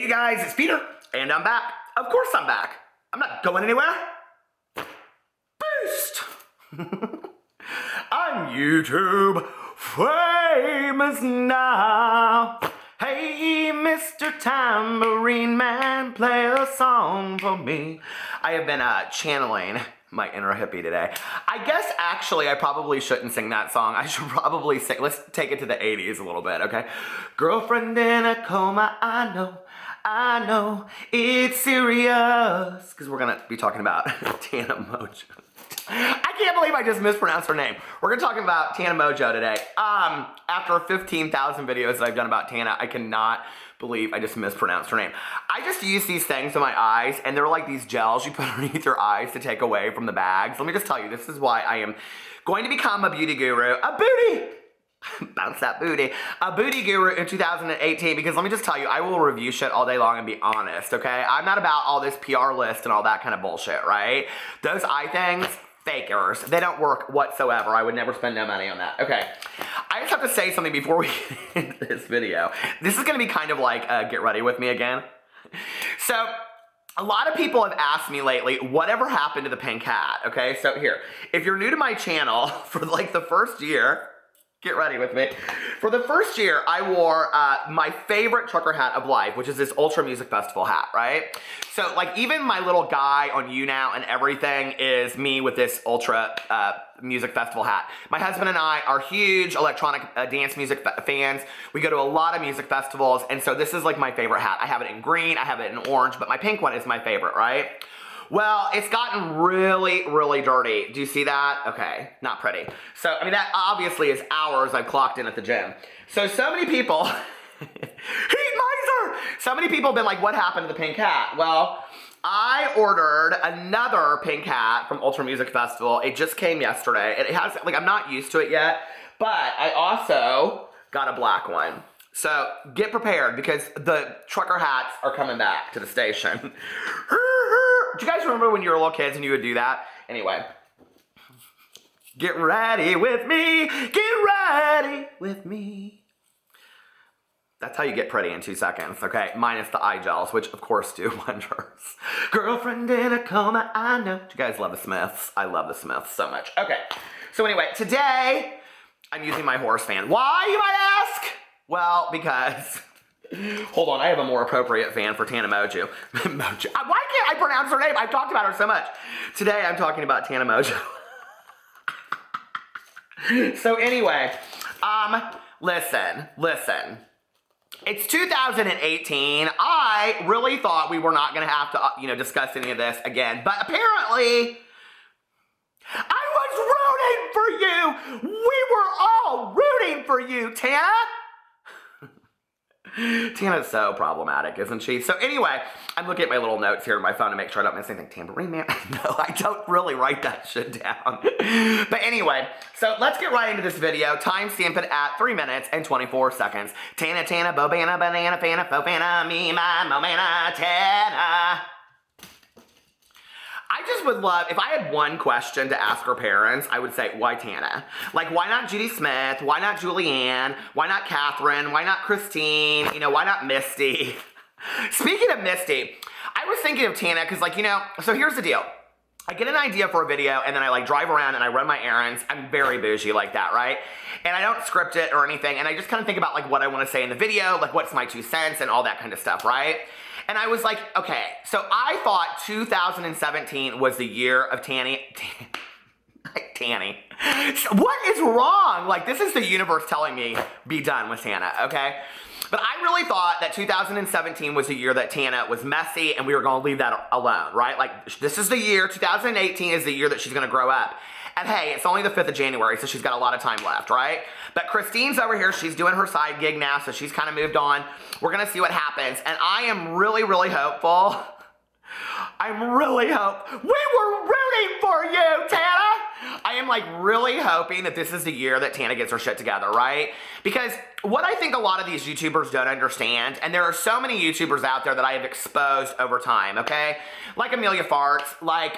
Hey you guys, it's Peter, and I'm back. Of course I'm back. I'm not going anywhere. Boost! I'm YouTube famous now. Hey, Mr. Tambourine Man, play a song for me. I have been channeling my inner hippie today. I guess actually I probably shouldn't sing that song. I should probably sing, let's take it to the 80s a little bit, okay? Girlfriend in a coma, I know, it's serious. Because we're gonna be talking about Tana Mongeau. I can't believe I just mispronounced her name. We're gonna talk about Tana Mongeau today. After 15,000 videos that I've done about Tana, I cannot believe I just mispronounced her name. I just use these things in my eyes, and they're like these gels you put underneath your eyes to take away from the bags. Let me just tell you, this is why I am going to become a beauty guru. A booty! Bounce that booty. A booty guru in 2018, because let me just tell you, I will review shit all day long and be honest, okay? I'm not about all this PR list and all that kind of bullshit, right? Those eye things, fakers. They don't work whatsoever. I would never spend no money on that. Okay. I just have to say something before we get into this video. This is going to be kind of like get ready with me again. So, a lot of people have asked me lately, whatever happened to the pink hat? Okay, so here, if you're new to my channel, for like the first year, get ready with me. For the first year, I wore my favorite trucker hat of life, which is this Ultra Music Festival hat, right? So, like, even my little guy on YouNow and everything is me with this Ultra Music Festival hat. My husband and I are huge electronic dance music fans. We go to a lot of music festivals, and so this is like my favorite hat. I have it in green, I have it in orange, but my pink one is my favorite, right? Well, it's gotten really, really dirty. Do you see that? Okay, not pretty. So, I mean, that obviously is hours I've clocked in at the gym. So many people, heat miser! So many people have been like, what happened to the pink hat? Well, I ordered another pink hat from Ultra Music Festival. It just came yesterday. It has, like, I'm not used to it yet, but I also got a black one. So, get prepared, because the trucker hats are coming back to the station. Do you guys remember when you were little kids and you would do that? Anyway. Get ready with me. Get ready with me. That's how you get pretty in 2 seconds, okay? Minus the eye gels, which of course do wonders. Girlfriend in a coma, I know. Do you guys love the Smiths? I love the Smiths so much. Okay. So anyway, today I'm using my horse fan. Why, you might ask? Well, because... Hold on, I have a more appropriate fan for Tana Mongeau. Why can't I pronounce her name? I've talked about her so much. Today I'm talking about Tana Mongeau. So anyway, listen. It's 2018. I really thought we were not going to have to, discuss any of this again. But apparently, I was rooting for you. We were all rooting for you, Tana. Tana's so problematic, isn't she? So anyway, I'm looking at my little notes here on my phone to make sure I don't miss anything. Tambourine Man? No, I don't really write that shit down. But anyway, so let's get right into this video. Timestamp it at 3 minutes and 24 seconds. Tana, Bobana, Banana, Fana, Fofana, me, my, Momana, Tana. I just would love, if I had one question to ask her parents, I would say, why Tana? Like, why not Judy Smith? Why not Julianne? Why not Catherine? Why not Christine? Why not Misty? Speaking of Misty, I was thinking of Tana because, so here's the deal. I get an idea for a video, and then I, drive around and I run my errands. I'm very bougie like that, right? And I don't script it or anything, and I just kind of think about, what I want to say in the video, what's my 2 cents and all that kind of stuff, right? And I was like, okay, so I thought 2017 was the year of Tanny. What is wrong? This is the universe telling me, be done with Tana, okay? But I really thought that 2017 was the year that Tana was messy and we were going to leave that alone, right? This is the year, 2018 is the year that she's going to grow up. And hey, it's only the 5th of January, so she's got a lot of time left, right? But Christine's over here. She's doing her side gig now, so she's kind of moved on. We're going to see what happens. And I am really, really hopeful. We were rooting for you, Tana. I am like really hoping that this is the year that Tana gets her shit together, right? Because what I think a lot of these YouTubers don't understand, and there are so many YouTubers out there that I have exposed over time, okay? Like Amelia Farts, like,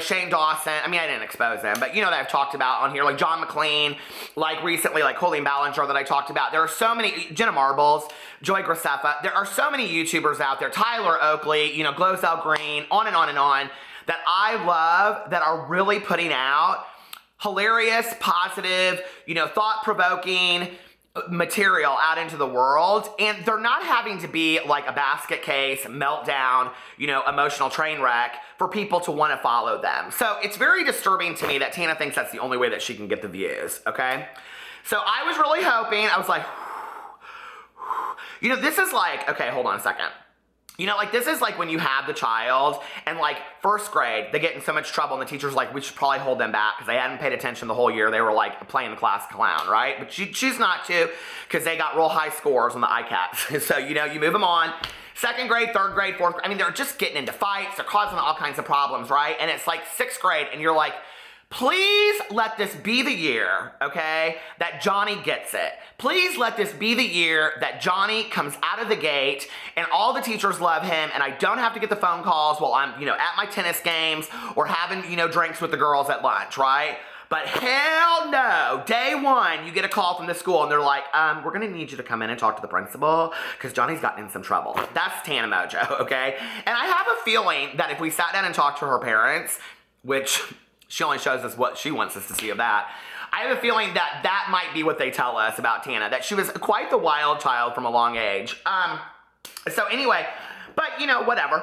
Shane Dawson. I mean, I didn't expose them, but that I've talked about on here, like John McLean, like recently, like Colleen Ballinger that I talked about. There are so many, Jenna Marbles, Joy Graceffa. There are so many YouTubers out there, Tyler Oakley, Glozell Green, on and on and on, that I love that are really putting out hilarious, positive, thought-provoking material out into the world, and they're not having to be like a basket case, meltdown, emotional train wreck for people to want to follow them. So it's very disturbing to me that Tana thinks that's the only way that she can get the views, okay? So I was really hoping, I was like, this is like, okay, hold on a second. This is like when you have the child and like first grade, they get in so much trouble and the teacher's like, we should probably hold them back because they hadn't paid attention the whole year. They were like playing the class clown, right? But you choose not to because they got real high scores on the ICATs. So, you move them on. Second grade, third grade, fourth grade. I mean, they're just getting into fights. They're causing all kinds of problems, right? And it's like sixth grade and you're like, please let this be the year, okay, that Johnny gets it. Please let this be the year that Johnny comes out of the gate and all the teachers love him and I don't have to get the phone calls while I'm, at my tennis games or having, drinks with the girls at lunch, right? But hell no, day one, you get a call from the school and they're like, we're gonna need you to come in and talk to the principal because Johnny's gotten in some trouble. That's Tana Mongeau, okay? And I have a feeling that if we sat down and talked to her parents, which she only shows us what she wants us to see of that, I have a feeling that that might be what they tell us about Tana, that she was quite the wild child from a long age. So anyway, but whatever.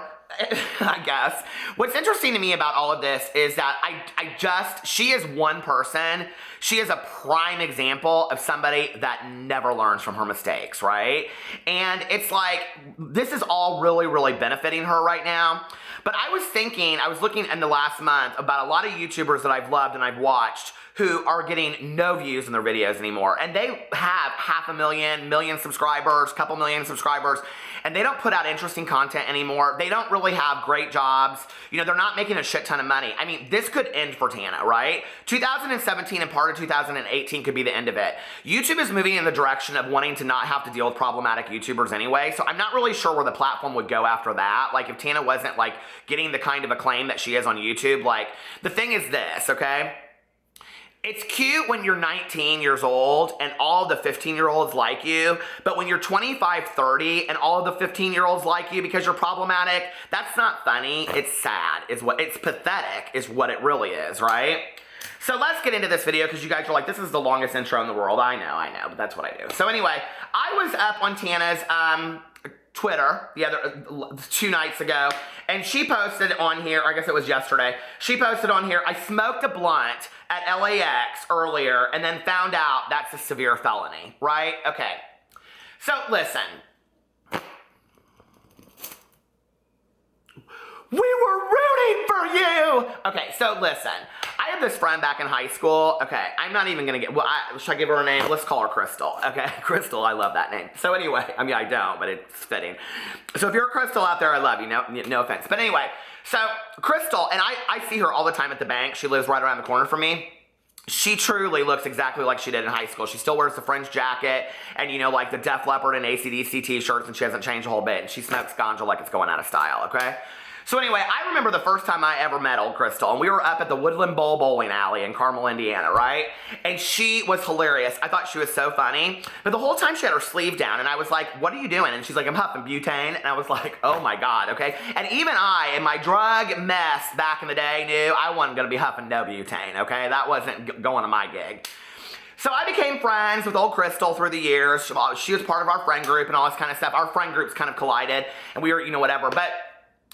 I guess. What's interesting to me about all of this is that she is one person. She is a prime example of somebody that never learns from her mistakes, right? And it's like, this is all really, really benefiting her right now. But I was looking in the last month about a lot of YouTubers that I've loved and I've watched who are getting no views in their videos anymore. And they have 500,000, million subscribers, couple million subscribers, and they don't put out interesting content anymore. They don't really have great jobs. They're not making a shit ton of money. I mean, this could end for Tana, right? 2017 and part of 2018 could be the end of it. YouTube is moving in the direction of wanting to not have to deal with problematic YouTubers anyway, so I'm not really sure where the platform would go after that. Like, if Tana wasn't, like, getting the kind of acclaim that she is on YouTube, like, the thing is this, okay? It's cute when you're 19 years old and all the 15-year-olds like you, but when you're 25, 30 and all of the 15-year-olds like you because you're problematic, that's not funny. It's sad. It's pathetic is what it really is, right? So let's get into this video because you guys are like, this is the longest intro in the world. I know, but that's what I do. So anyway, I was up on Tana's Twitter the other 2 nights ago, and she posted on here, I guess it was yesterday, she posted on here, I smoked a blunt at LAX earlier and then found out that's a severe felony, right? Okay. So listen. We were rooting for you! Okay, so listen. I have this friend back in high school. Okay, I'm not even gonna get, should I give her a name? Let's call her Crystal. Okay, Crystal, I love that name. So anyway, I mean, I don't, but it's fitting. So if you're a Crystal out there, I love you, no offense. But anyway, so Crystal, and I see her all the time at the bank. She lives right around the corner from me. She truly looks exactly like she did in high school. She still wears the French jacket and, like the Def Leppard and AC/DC t-shirts, and she hasn't changed a whole bit. And she smokes ganja like it's going out of style, okay? So anyway, I remember the first time I ever met old Crystal, and we were up at the Woodland Bowl Bowling Alley in Carmel, Indiana, right? And she was hilarious. I thought she was so funny. But the whole time she had her sleeve down, and I was like, what are you doing? And she's like, I'm huffing butane. And I was like, oh my God, okay? And even I, in my drug mess back in the day, knew I wasn't gonna be huffing no butane, okay? That wasn't going to my gig. So I became friends with old Crystal through the years. She was part of our friend group and all this kind of stuff. Our friend groups kind of collided, and we were, whatever. But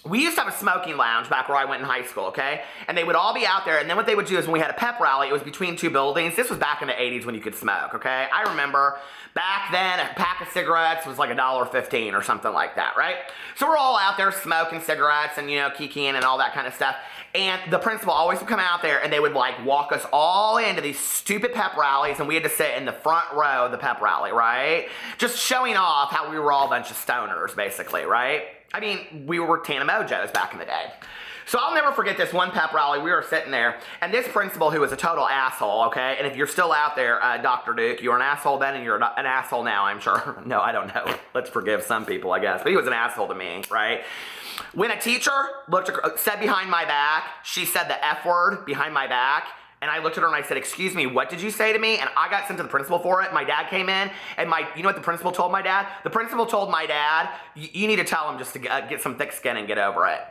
we used to have a smoking lounge back where I went in high school, okay? And they would all be out there, and then what they would do is when we had a pep rally, it was between 2 buildings. This was back in the 80s when you could smoke, okay? I remember back then a pack of cigarettes was like $1.15 or something like that, right? So we're all out there smoking cigarettes and, kikiing and all that kind of stuff. And the principal always would come out there and they would like walk us all into these stupid pep rallies, and we had to sit in the front row of the pep rally, right? Just showing off how we were all a bunch of stoners, basically, right? I mean, we were Tana Mongeau's back in the day. So I'll never forget this one pep rally. We were sitting there, and this principal who was a total asshole, okay? And if you're still out there, Dr. Duke, you were an asshole then and you're an asshole now, I'm sure. No, I don't know. Let's forgive some people, I guess. But he was an asshole to me, right? When a teacher said behind my back, she said the F word behind my back, and I looked at her and I said, excuse me, what did you say to me? And I got sent to the principal for it. My dad came in, and you know what the principal told my dad? The principal told my dad, you need to tell him just to get some thick skin and get over it.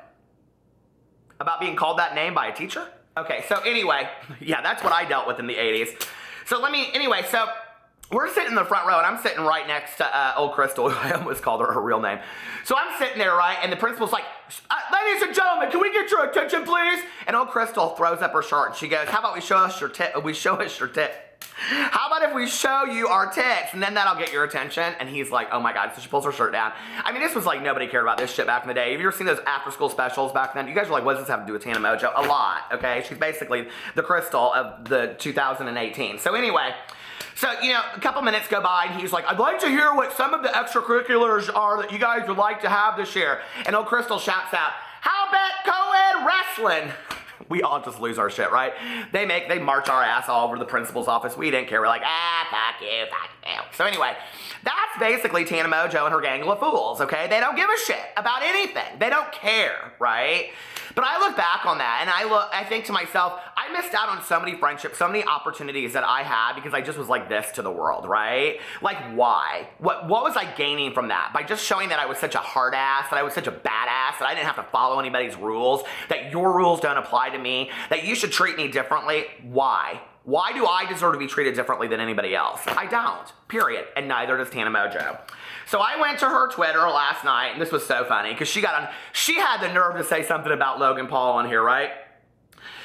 About being called that name by a teacher? Okay, so anyway, yeah, that's what I dealt with in the 80s. So so we're sitting in the front row, and I'm sitting right next to old Crystal. I almost called her real name. So I'm sitting there, right, and the principal's like, ladies and gentlemen, can we get your attention, please? And old Crystal throws up her shirt, and she goes, how about we show us your tit? How about if we show you our tits, and then that'll get your attention? And he's like, oh my God. So she pulls her shirt down. I mean, this was like, nobody cared about this shit back in the day. Have you ever seen those after school specials back then? You guys are like, what does this have to do with Tana Mongeau? A lot, okay? She's basically the Crystal of the 2018. So anyway, a couple minutes go by, and he's like, I'd like to hear what some of the extracurriculars are that you guys would like to have this year. And old Crystal shouts out, how about co-ed wrestling? We all just lose our shit, right? They march our ass all over the principal's office. We didn't care. We're like, fuck you. So anyway, that's basically Tana Mongeau and her gang of fools, okay? They don't give a shit about anything. They don't care, right? But I look back on that, and I think to myself, I missed out on so many friendships, so many opportunities that I had because I just was like this to the world, right? Like, why? What was I gaining from that? By just showing that I was such a hard ass, that I was such a badass, that I didn't have to follow anybody's rules, that your rules don't apply to me, that you should treat me differently. Why? Why do I deserve to be treated differently than anybody else? I don't, period. And neither does Tana Mongeau. So I went to her Twitter last night, and this was so funny, because she had the nerve to say something about Logan Paul on here, right?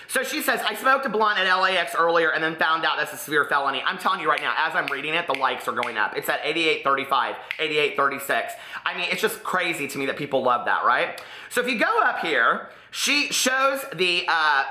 So she says, I smoked a blunt at LAX earlier and then found out that's a severe felony. I'm telling you right now, as I'm reading it, the likes are going up. It's at 8835, 8836. I mean, it's just crazy to me that people love that, right? So if you go up here, she shows the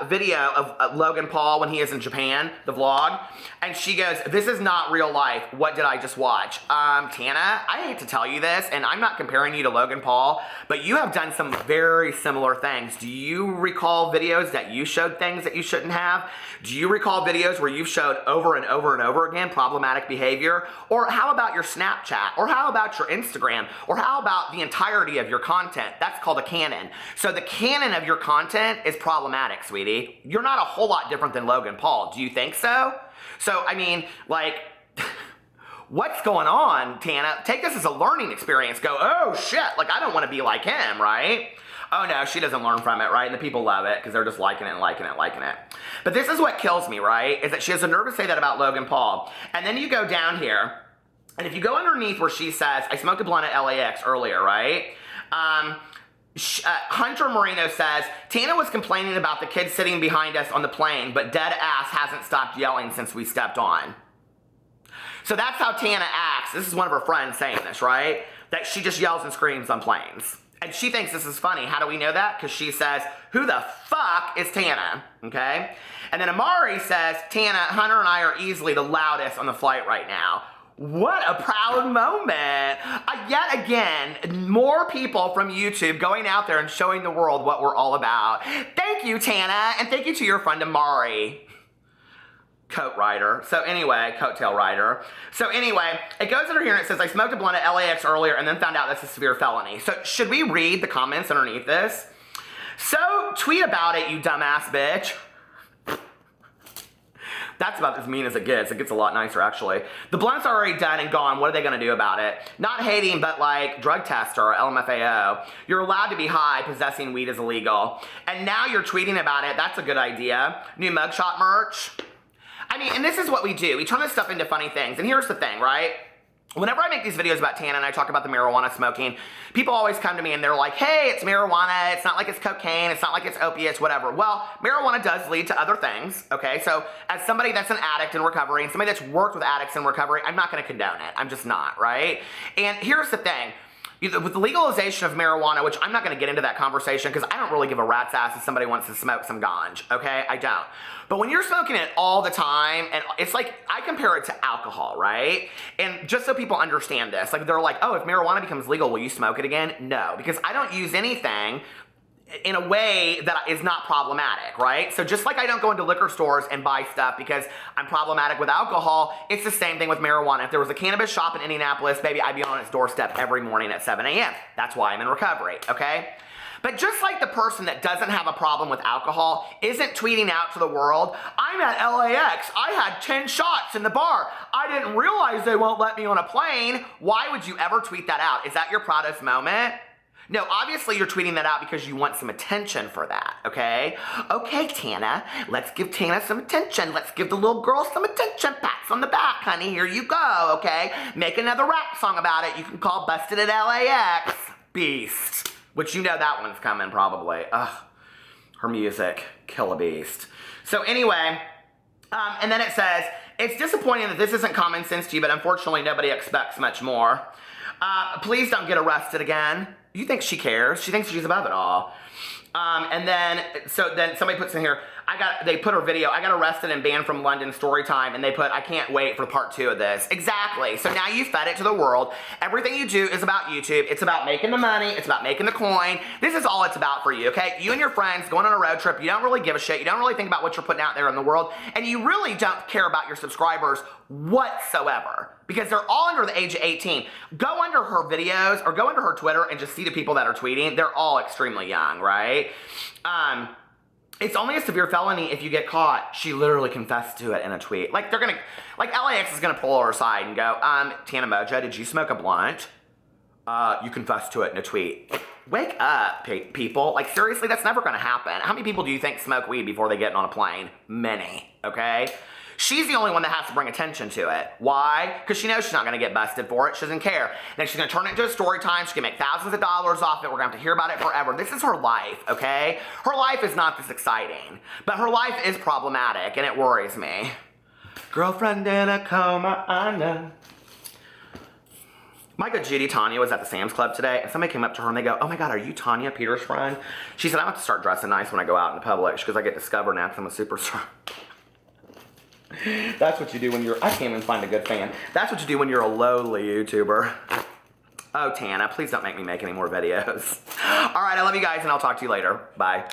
video of Logan Paul when he is in Japan, the vlog, and she goes, this is not real life. What did I just watch? Tana, I hate to tell you this, and I'm not comparing you to Logan Paul, but you have done some very similar things. Do you recall videos that you showed things that you shouldn't have? Do you recall videos where you've showed over and over and over again problematic behavior? Or how about your Snapchat? Or how about your Instagram? Or how about the entirety of your content? That's called a canon. So the canon of your content is problematic, sweetie. You're not a whole lot different than Logan Paul. Do you think so? So, I mean, like, what's going on, Tana? Take this as a learning experience. Go, oh shit, like I don't want to be like him, right? Oh no, she doesn't learn from it, right? And the people love it because they're just liking it and liking it and liking it. But this is what kills me, right? Is that she has the nerve to say that about Logan Paul. And then you go down here, and if you go underneath where she says, I smoked a blunt at LAX earlier, right? Hunter Marino says, Tana was complaining about the kids sitting behind us on the plane, but dead ass hasn't stopped yelling since we stepped on. So that's how Tana acts. This is one of her friends saying this, right? That she just yells and screams on planes. And she thinks this is funny. How do we know that? Because she says, who the fuck is Tana? Okay? And then Amari says, Tana, Hunter and I are easily the loudest on the flight right now. What a proud moment. Yet again, more people from YouTube going out there and showing the world what we're all about. Thank you, Tana, and thank you to your friend Amari. Coat rider. So anyway, coattail rider. So anyway, it goes under here and it says, I smoked a blunt at LAX earlier and then found out that's a severe felony. So should we read the comments underneath this? So tweet about it, you dumbass bitch. That's about as mean as it gets. It gets a lot nicer, actually. The blunt's already done and gone. What are they going to do about it? Not hating, but like drug tester or LMFAO. You're allowed to be high. Possessing weed is illegal. And now you're tweeting about it. That's a good idea. New mugshot merch. I mean, and this is what we do. We turn this stuff into funny things. And here's the thing, right? Whenever I make these videos about Tana and I talk about the marijuana smoking, people always come to me and they're like, hey, it's marijuana, it's not like it's cocaine, it's not like it's opiates, whatever. Well, marijuana does lead to other things, okay? So as somebody that's an addict in recovery and somebody that's worked with addicts in recovery, I'm not gonna condone it. I'm just not, right? And here's the thing. with the legalization of marijuana, which I'm not going to get into that conversation because I don't really give a rat's ass if somebody wants to smoke some ganj, okay? I don't. But when you're smoking it all the time, and it's like, I compare it to alcohol, right? And just so people understand this, like they're like, oh, if marijuana becomes legal, will you smoke it again? No, because I don't use anything in a way that is not problematic, right? So just like I don't go into liquor stores and buy stuff because I'm problematic with alcohol, it's the same thing with marijuana. If there was a cannabis shop in Indianapolis, baby, I'd be on its doorstep every morning at 7 a.m. That's why I'm in recovery, okay? But just like the person that doesn't have a problem with alcohol isn't tweeting out to the world, I'm at LAX, I had 10 shots in the bar. I didn't realize they won't let me on a plane. Why would you ever tweet that out? Is that your proudest moment? No, obviously you're tweeting that out because you want some attention for that, okay? Okay, Tana, let's give Tana some attention. Let's give the little girl some attention. Pats on the back, honey, here you go, okay? Make another rap song about it. You can call Busted at LAX. Beast. Which you know that one's coming probably. Ugh, her music, kill a beast. So anyway, and then it says, it's disappointing that this isn't common sense to you, but unfortunately nobody expects much more. Please don't get arrested again. You think she cares? She thinks she's above it all. And then somebody puts in here, they put her video, I got arrested and banned from London Storytime, and they put, I can't wait for part 2 of this. Exactly. So now you fed it to the world. Everything you do is about YouTube. It's about making the money. It's about making the coin. This is all it's about for you, okay? You and your friends going on a road trip. You don't really give a shit. You don't really think about what you're putting out there in the world, and you really don't care about your subscribers whatsoever because they're all under the age of 18. Go under her videos or go under her Twitter and just see the people that are tweeting. They're all extremely young, right? It's only a severe felony if you get caught. She literally confessed to it in a tweet. Like LAX is gonna pull her aside and go, Tana Mongeau, did you smoke a blunt? You confessed to it in a tweet. Wake up, people. Like seriously, that's never gonna happen. How many people do you think smoke weed before they get on a plane? Many, okay? She's the only one that has to bring attention to it. Why? Because she knows she's not going to get busted for it. She doesn't care. Then she's going to turn it into a story time. She can make thousands of dollars off it. We're going to have to hear about it forever. This is her life, okay? Her life is not this exciting. But her life is problematic, and it worries me. Girlfriend in a coma, I know. My good Judy, Tanya, was at the Sam's Club today, and somebody came up to her and they go, oh my God, are you Tanya, Peter's friend? She said, I have to start dressing nice when I go out in public because I get discovered now because I'm a superstar. That's what you do when you're, I can't even find a good fan. That's what you do when you're a lowly YouTuber. Oh, Tana, please don't make me make any more videos. All right, I love you guys, and I'll talk to you later. Bye.